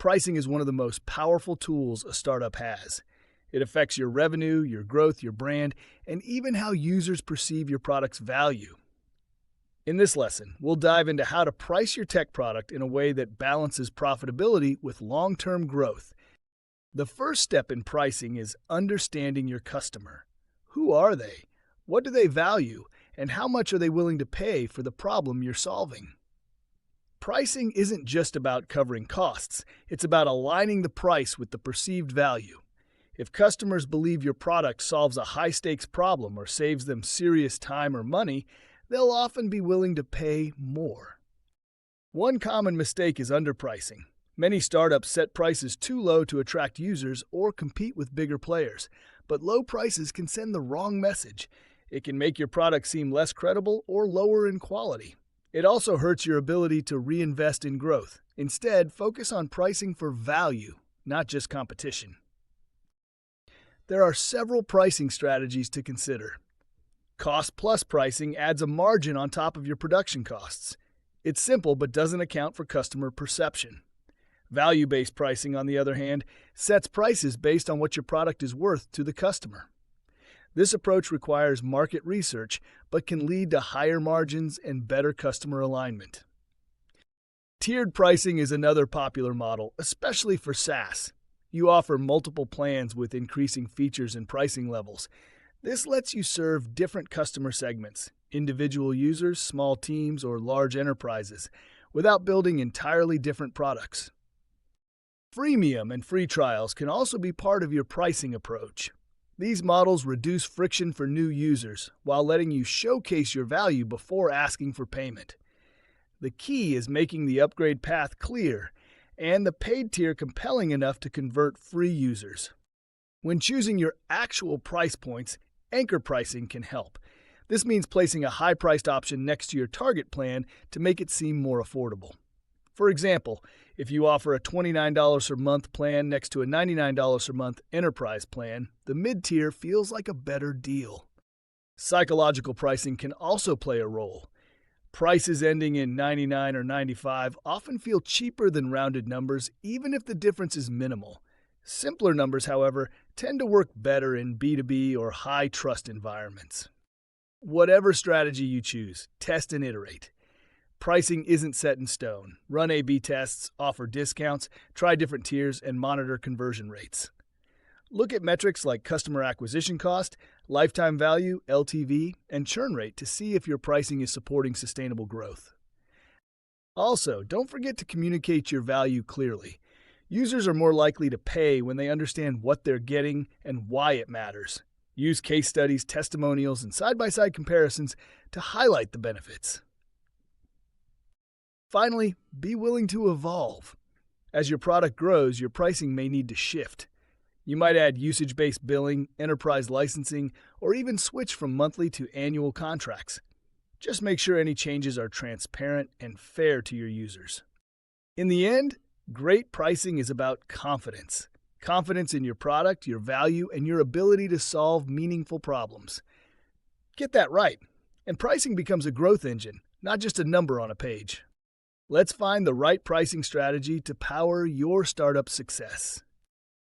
Pricing is one of the most powerful tools a startup has. It affects your revenue, your growth, your brand, and even how users perceive your product's value. In this lesson, we'll dive into how to price your tech product in a way that balances profitability with long-term growth. The first step in pricing is understanding your customer. Who are they? What do they value? And how much are they willing to pay for the problem you're solving? Pricing isn't just about covering costs. It's about aligning the price with the perceived value. If customers believe your product solves a high-stakes problem or saves them serious time or money, they'll often be willing to pay more. One common mistake is underpricing. Many startups set prices too low to attract users or compete with bigger players, but low prices can send the wrong message. It can make your product seem less credible or lower in quality. It also hurts your ability to reinvest in growth. Instead, focus on pricing for value, not just competition. There are several pricing strategies to consider. Cost-plus pricing adds a margin on top of your production costs. It's simple but doesn't account for customer perception. Value-based pricing, on the other hand, sets prices based on what your product is worth to the customer. This approach requires market research but can lead to higher margins and better customer alignment. Tiered pricing is another popular model, especially for SaaS. You offer multiple plans with increasing features and pricing levels. This lets you serve different customer segments, individual users, small teams, or large enterprises, without building entirely different products. Freemium and free trials can also be part of your pricing approach. These models reduce friction for new users while letting you showcase your value before asking for payment. The key is making the upgrade path clear and the paid tier compelling enough to convert free users. When choosing your actual price points, anchor pricing can help. This means placing a high-priced option next to your target plan to make it seem more affordable. For example, if you offer a $29 per month plan next to a $99 per month enterprise plan, the mid-tier feels like a better deal. Psychological pricing can also play a role. Prices ending in 99 or 95 often feel cheaper than rounded numbers, even if the difference is minimal. Simpler numbers, however, tend to work better in B2B or high-trust environments. Whatever strategy you choose, test and iterate. Pricing isn't set in stone. Run A/B tests, offer discounts, try different tiers, and monitor conversion rates. Look at metrics like customer acquisition cost, lifetime value, LTV, and churn rate to see if your pricing is supporting sustainable growth. Also, don't forget to communicate your value clearly. Users are more likely to pay when they understand what they're getting and why it matters. Use case studies, testimonials, and side-by-side comparisons to highlight the benefits. Finally, be willing to evolve. As your product grows, your pricing may need to shift. You might add usage-based billing, enterprise licensing, or even switch from monthly to annual contracts. Just make sure any changes are transparent and fair to your users. In the end, great pricing is about confidence. Confidence in your product, your value, and your ability to solve meaningful problems. Get that right, and pricing becomes a growth engine, not just a number on a page. Let's find the right pricing strategy to power your startup success.